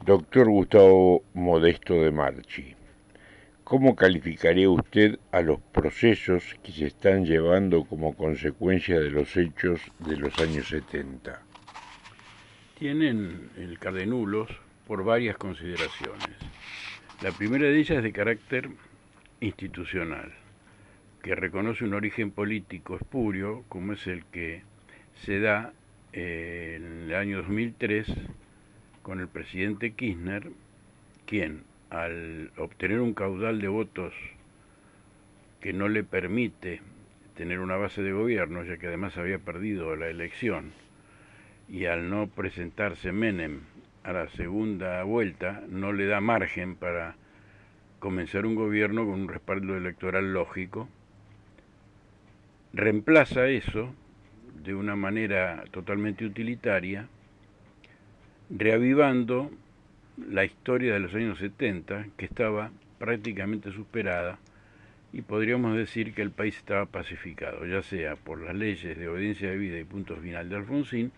Doctor Gustavo Modesto de Marchi, ¿cómo calificaría usted a los procesos que se están llevando como consecuencia de los hechos de los años 70? Tienen el cardenulos por varias consideraciones. La primera de ellas es de carácter institucional, que reconoce un origen político espurio como es el que se da en el año 2003 con el presidente Kirchner, quien al obtener un caudal de votos que no le permite tener una base de gobierno, ya que además había perdido la elección, y al no presentarse Menem a la segunda vuelta, no le da margen para comenzar un gobierno con un respaldo electoral lógico, reemplaza eso de una manera totalmente utilitaria, reavivando la historia de los años 70, que estaba prácticamente superada, y podríamos decir que el país estaba pacificado, ya sea por las leyes de obediencia de vida y punto final de Alfonsín,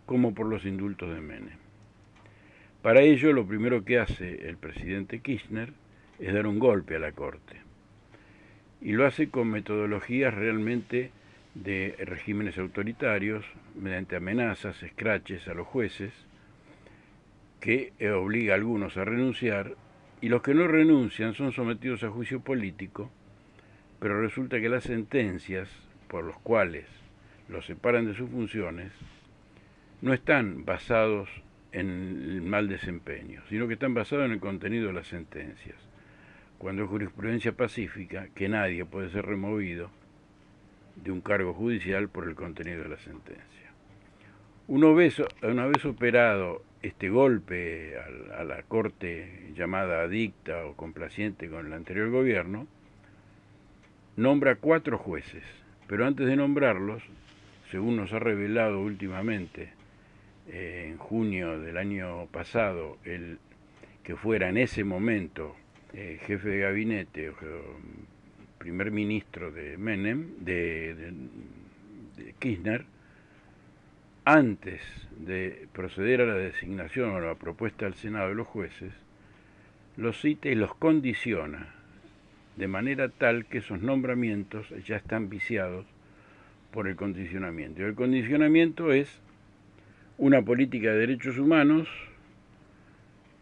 como por los indultos de Menem. Para ello, lo primero que hace el presidente Kirchner es dar un golpe a la Corte. Y lo hace con metodologías realmente de regímenes autoritarios, mediante amenazas, escraches a los jueces, que obliga a algunos a renunciar, y los que no renuncian son sometidos a juicio político, pero resulta que las sentencias por las cuales los separan de sus funciones no están basados en el mal desempeño, sino que están basados en el contenido de las sentencias. Cuando es jurisprudencia pacífica, que nadie puede ser removido de un cargo judicial por el contenido de la sentencia. Una vez operado este golpe a la corte llamada adicta o complaciente con el anterior gobierno, nombra 4 jueces, pero antes de nombrarlos, según nos ha revelado últimamente, en junio del año pasado, el que fuera en ese momento jefe de gabinete o primer ministro de Menem, de Kirchner, antes de proceder a la designación o a la propuesta del Senado de los jueces, los cita y los condiciona de manera tal que esos nombramientos ya están viciados por el condicionamiento. Y el condicionamiento es una política de derechos humanos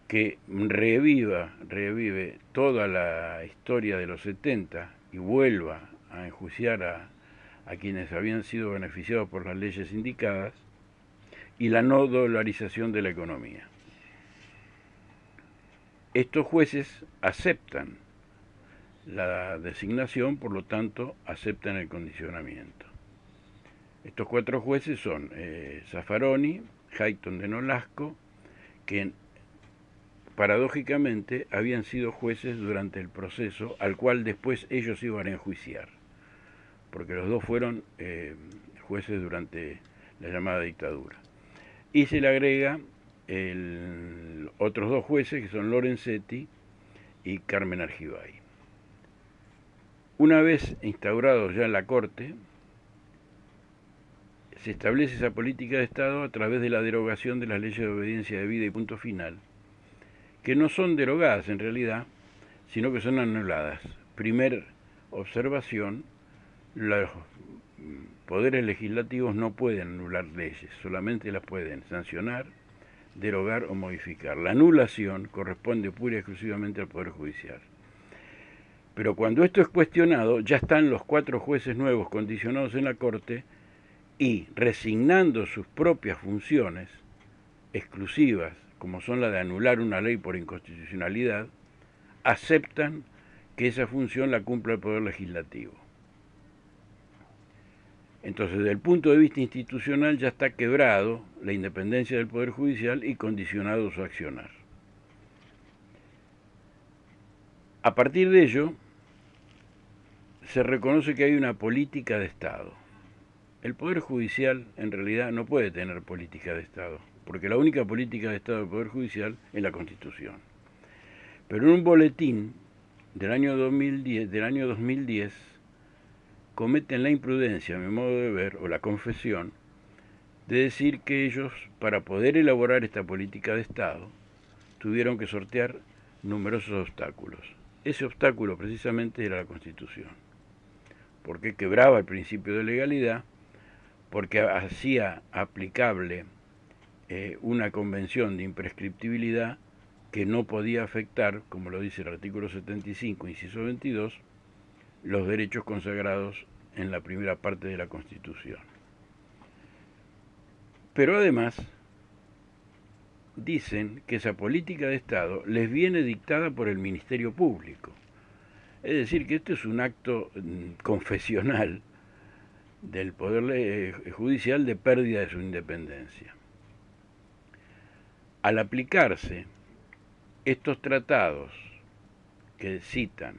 que revive toda la historia de los 70 y vuelva a enjuiciar a quienes habían sido beneficiados por las leyes indicadas, y la no dolarización de la economía. Estos jueces aceptan la designación, por lo tanto aceptan el condicionamiento. Estos 4 jueces son Zaffaroni, Hayton de Nolasco, que paradójicamente habían sido jueces durante el proceso al cual después ellos iban a enjuiciar, porque los dos fueron jueces durante la llamada dictadura. Y se le agrega otros 2 jueces que son Lorenzetti y Carmen Argibay. Una vez instaurados ya en la Corte, se establece esa política de Estado a través de la derogación de las leyes de obediencia de vida y punto final, que no son derogadas en realidad, sino que son anuladas. Primer observación, los poderes legislativos no pueden anular leyes, solamente las pueden sancionar, derogar o modificar. La anulación corresponde pura y exclusivamente al Poder Judicial. Pero cuando esto es cuestionado, ya están los 4 jueces nuevos condicionados en la Corte y resignando sus propias funciones exclusivas, como son la de anular una ley por inconstitucionalidad, aceptan que esa función la cumpla el Poder Legislativo. Entonces, desde el punto de vista institucional ya está quebrado la independencia del Poder Judicial y condicionado su accionar. A partir de ello, se reconoce que hay una política de Estado. El Poder Judicial en realidad no puede tener política de Estado, porque la única política de Estado del Poder Judicial es la Constitución. Pero en un boletín del año 2010 cometen la imprudencia, a mi modo de ver, o la confesión, de decir que ellos, para poder elaborar esta política de Estado, tuvieron que sortear numerosos obstáculos. Ese obstáculo precisamente era la Constitución, porque quebraba el principio de legalidad, porque hacía aplicable una convención de imprescriptibilidad que no podía afectar, como lo dice el artículo 75, inciso 22, los derechos consagrados en la primera parte de la Constitución. Pero además dicen que esa política de Estado les viene dictada por el Ministerio Público. Es decir, que este es un acto confesional del Poder Judicial de pérdida de su independencia. Al aplicarse estos tratados que citan,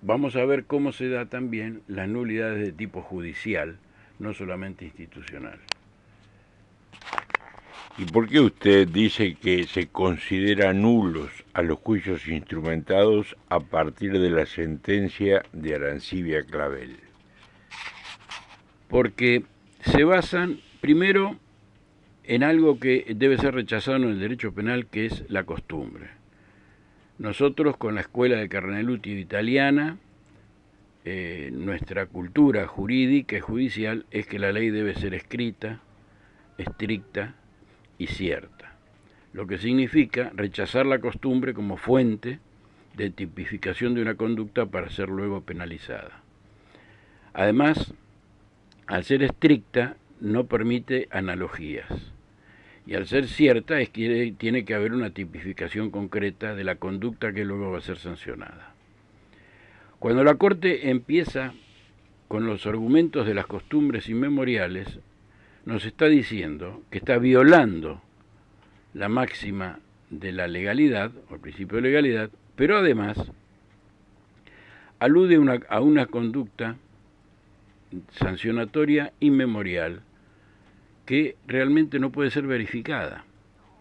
vamos a ver cómo se da también las nulidades de tipo judicial, no solamente institucional. ¿Y por qué usted dice que se considera nulos a los juicios instrumentados a partir de la sentencia de Arancibia Clavel? Porque se basan, primero, en algo que debe ser rechazado en el derecho penal, que es la costumbre. Nosotros, con la escuela de Carneluti italiana, nuestra cultura jurídica y judicial es que la ley debe ser escrita, estricta y cierta, lo que significa rechazar la costumbre como fuente de tipificación de una conducta para ser luego penalizada. Además, al ser estricta, no permite analogías, y al ser cierta es que tiene que haber una tipificación concreta de la conducta que luego va a ser sancionada. Cuando la Corte empieza con los argumentos de las costumbres inmemoriales, nos está diciendo que está violando la máxima de la legalidad, o el principio de legalidad, pero además alude a una conducta sancionatoria inmemorial que realmente no puede ser verificada.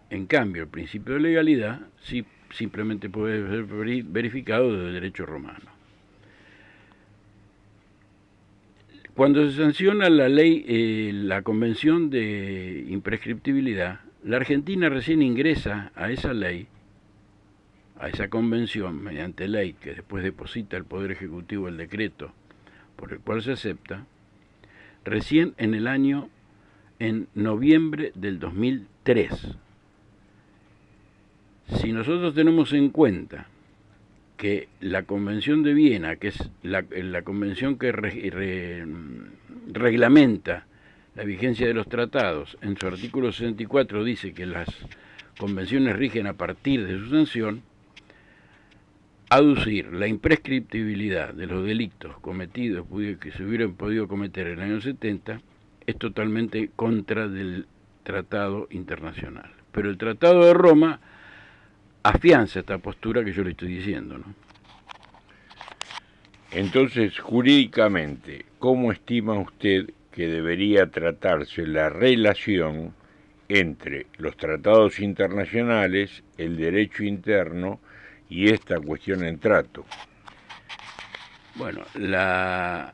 En cambio, el principio de legalidad sí simplemente puede ser verificado desde el derecho romano. Cuando se sanciona la ley, la Convención de Imprescriptibilidad, la Argentina recién ingresa a esa ley, a esa convención, mediante ley, que después deposita el Poder Ejecutivo el decreto por el cual se acepta, recién en noviembre del 2003. Si nosotros tenemos en cuenta que la Convención de Viena, que es la convención que reglamenta la vigencia de los tratados, en su artículo 64 dice que las convenciones rigen a partir de su sanción, aducir la imprescriptibilidad de los delitos cometidos que se hubieran podido cometer en el año 70 es totalmente contra del tratado internacional. Pero el Tratado de Roma afianza esta postura que yo le estoy diciendo, ¿no? Entonces, jurídicamente, ¿cómo estima usted que debería tratarse la relación entre los tratados internacionales, el derecho interno y esta cuestión en trato? Bueno, la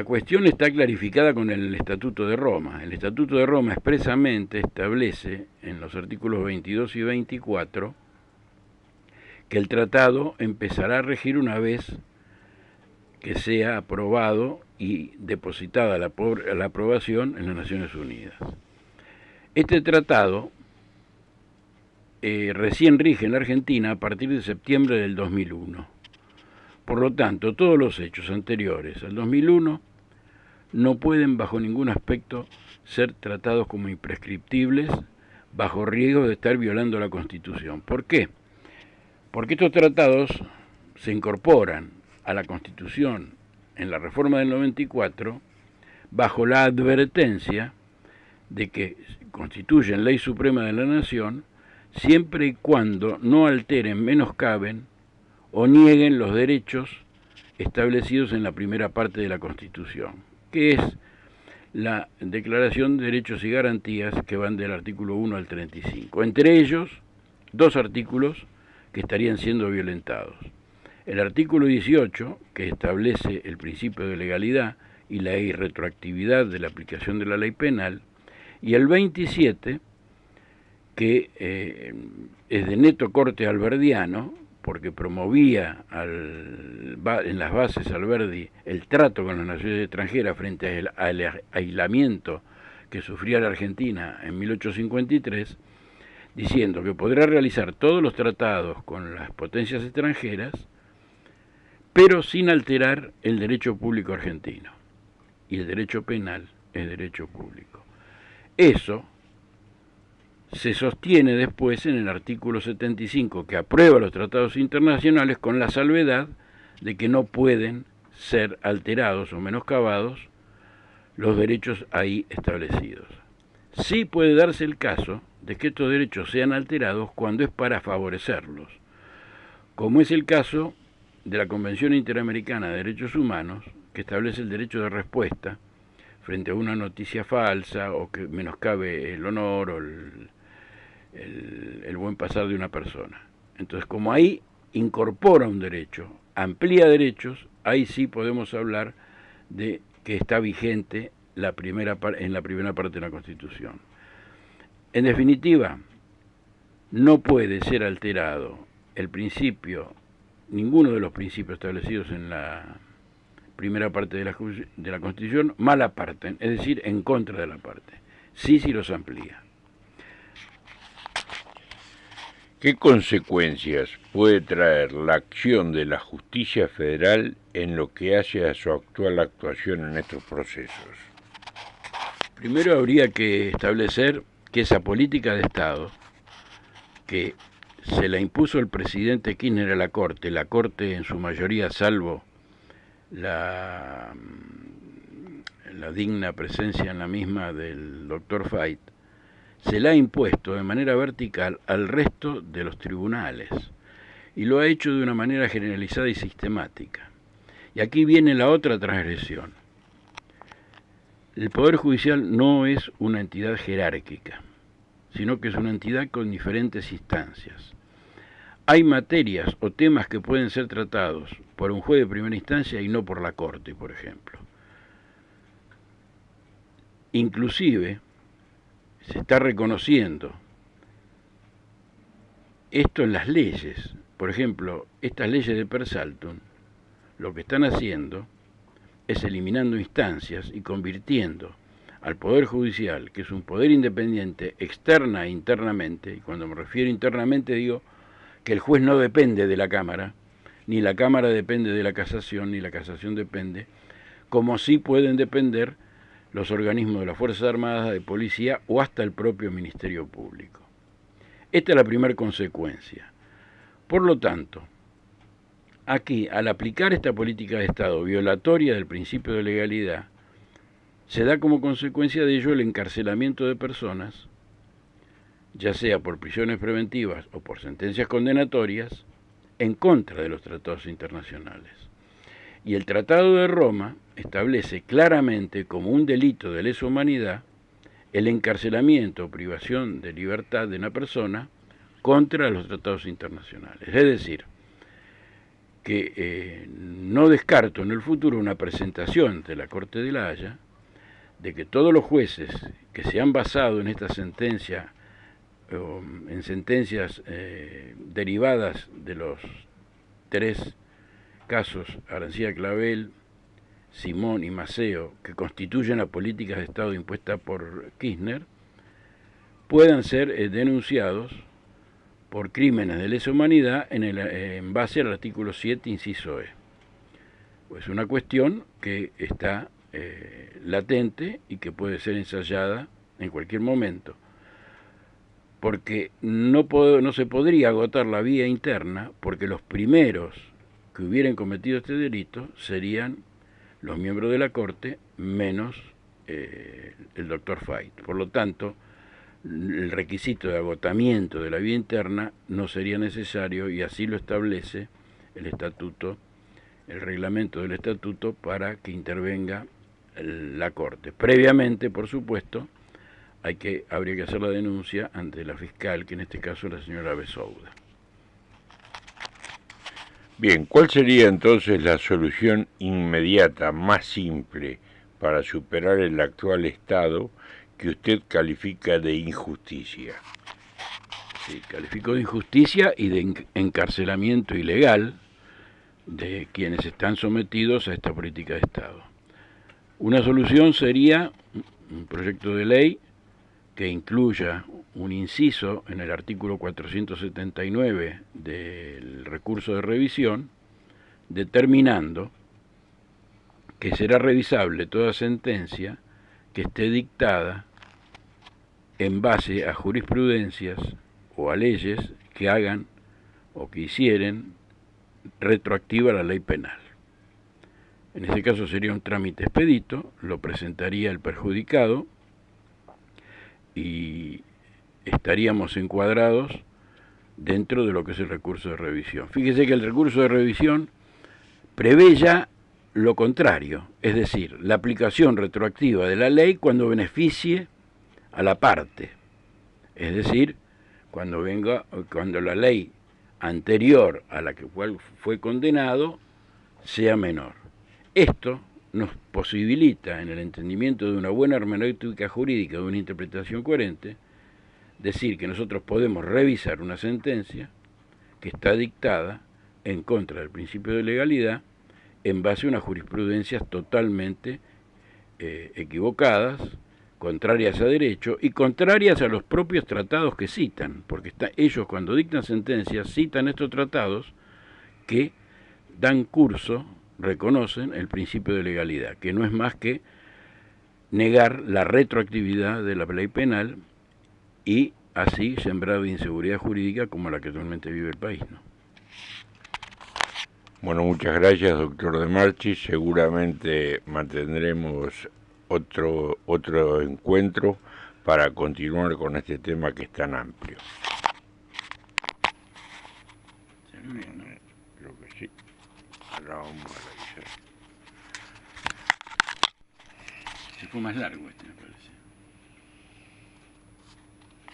cuestión está clarificada con el Estatuto de Roma. El Estatuto de Roma expresamente establece en los artículos 22 y 24 que el tratado empezará a regir una vez que sea aprobado y depositada la aprobación en las Naciones Unidas. Este tratado recién rige en la Argentina a partir de septiembre del 2001. Por lo tanto, todos los hechos anteriores al 2001 no pueden bajo ningún aspecto ser tratados como imprescriptibles bajo riesgo de estar violando la Constitución. ¿Por qué? Porque estos tratados se incorporan a la Constitución en la reforma del 94 bajo la advertencia de que constituyen ley suprema de la nación siempre y cuando no alteren, menoscaben o nieguen los derechos establecidos en la primera parte de la Constitución, que es la Declaración de Derechos y Garantías que van del artículo 1 al 35. Entre ellos, dos artículos que estarían siendo violentados. El artículo 18, que establece el principio de legalidad y la irretroactividad de la aplicación de la ley penal, y el 27, que es de neto corte alberdiano, porque promovía en las bases Alberdi el trato con las naciones extranjeras frente al aislamiento que sufría la Argentina en 1853, diciendo que podrá realizar todos los tratados con las potencias extranjeras, pero sin alterar el derecho público argentino. Y el derecho penal es derecho público. Eso se sostiene después en el artículo 75, que aprueba los tratados internacionales con la salvedad de que no pueden ser alterados o menoscabados los derechos ahí establecidos. Sí puede darse el caso de que estos derechos sean alterados cuando es para favorecerlos, como es el caso de la Convención Interamericana de Derechos Humanos, que establece el derecho de respuesta frente a una noticia falsa o que menoscabe el honor o el buen pasar de una persona. Entonces, como ahí incorpora un derecho, amplía derechos, ahí sí podemos hablar de que está vigente en la primera parte de la Constitución. En definitiva, no puede ser alterado el principio, ninguno de los principios establecidos en la primera parte de la Constitución, mala parte, es decir, en contra de la parte. Sí, sí los amplía. ¿Qué consecuencias puede traer la acción de la justicia federal en lo que hace a su actual actuación en estos procesos? Primero habría que establecer que esa política de Estado, que se la impuso el presidente Kirchner a la Corte en su mayoría, salvo la digna presencia en la misma del doctor Fait, se la ha impuesto de manera vertical al resto de los tribunales y lo ha hecho de una manera generalizada y sistemática. Y aquí viene la otra transgresión. El Poder Judicial no es una entidad jerárquica, sino que es una entidad con diferentes instancias. Hay materias o temas que pueden ser tratados por un juez de primera instancia y no por la Corte, por ejemplo. Inclusive, se está reconociendo esto en las leyes. Por ejemplo, estas leyes de per saltum, lo que están haciendo es eliminando instancias y convirtiendo al Poder Judicial, que es un poder independiente externa e internamente, y cuando me refiero internamente digo que el juez no depende de la Cámara, ni la Cámara depende de la Casación, ni la Casación depende, como sí pueden depender los organismos de las Fuerzas Armadas, de Policía o hasta el propio Ministerio Público. Esta es la primera consecuencia. Por lo tanto, aquí, al aplicar esta política de Estado violatoria del principio de legalidad, se da como consecuencia de ello el encarcelamiento de personas, ya sea por prisiones preventivas o por sentencias condenatorias, en contra de los tratados internacionales. Y el Tratado de Roma establece claramente como un delito de lesa humanidad el encarcelamiento o privación de libertad de una persona contra los tratados internacionales. Es decir, que no descarto en el futuro una presentación de la Corte de la Haya de que todos los jueces que se han basado en esta sentencia, en sentencias derivadas de los tres casos Arancía Clavel, Simón y Maceo, que constituyen la política de Estado impuesta por Kirchner, puedan ser denunciados por crímenes de lesa humanidad en base al artículo 7, inciso E. Pues una cuestión que está latente y que puede ser ensayada en cualquier momento, porque no se podría agotar la vía interna, porque los primeros que hubieran cometido este delito serían los miembros de la Corte menos el doctor Fait. Por lo tanto, el requisito de agotamiento de la vía interna no sería necesario y así lo establece el estatuto, el reglamento del estatuto para que intervenga la Corte. Previamente, por supuesto, habría que hacer la denuncia ante la fiscal, que en este caso es la señora Besouda. Bien, ¿cuál sería entonces la solución inmediata, más simple, para superar el actual estado que usted califica de injusticia? Sí, calificó de injusticia y de encarcelamiento ilegal de quienes están sometidos a esta política de Estado. Una solución sería un proyecto de ley que incluya un inciso en el artículo 479 del recurso de revisión, determinando que será revisable toda sentencia que esté dictada en base a jurisprudencias o a leyes que hagan o que hicieren retroactiva la ley penal. En este caso sería un trámite expedito, lo presentaría el perjudicado y estaríamos encuadrados dentro de lo que es el recurso de revisión. Fíjese que el recurso de revisión prevé ya lo contrario, es decir, la aplicación retroactiva de la ley cuando beneficie a la parte, es decir, cuando la ley anterior a la que fue condenado sea menor. Esto nos posibilita, en el entendimiento de una buena hermenéutica jurídica, de una interpretación coherente, decir que nosotros podemos revisar una sentencia que está dictada en contra del principio de legalidad en base a unas jurisprudencias totalmente equivocadas, contrarias a derecho y contrarias a los propios tratados que citan, porque ellos cuando dictan sentencias citan estos tratados que dan curso, reconocen el principio de legalidad, que no es más que negar la retroactividad de la ley penal y así sembrar de inseguridad jurídica como la que actualmente vive el país, ¿no? Bueno, muchas gracias, doctor De Marchi. Seguramente mantendremos otro encuentro para continuar con este tema que es tan amplio. Creo que sí. Ahora vamos a revisar. Se fue más largo este, me parece.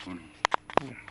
¿O no?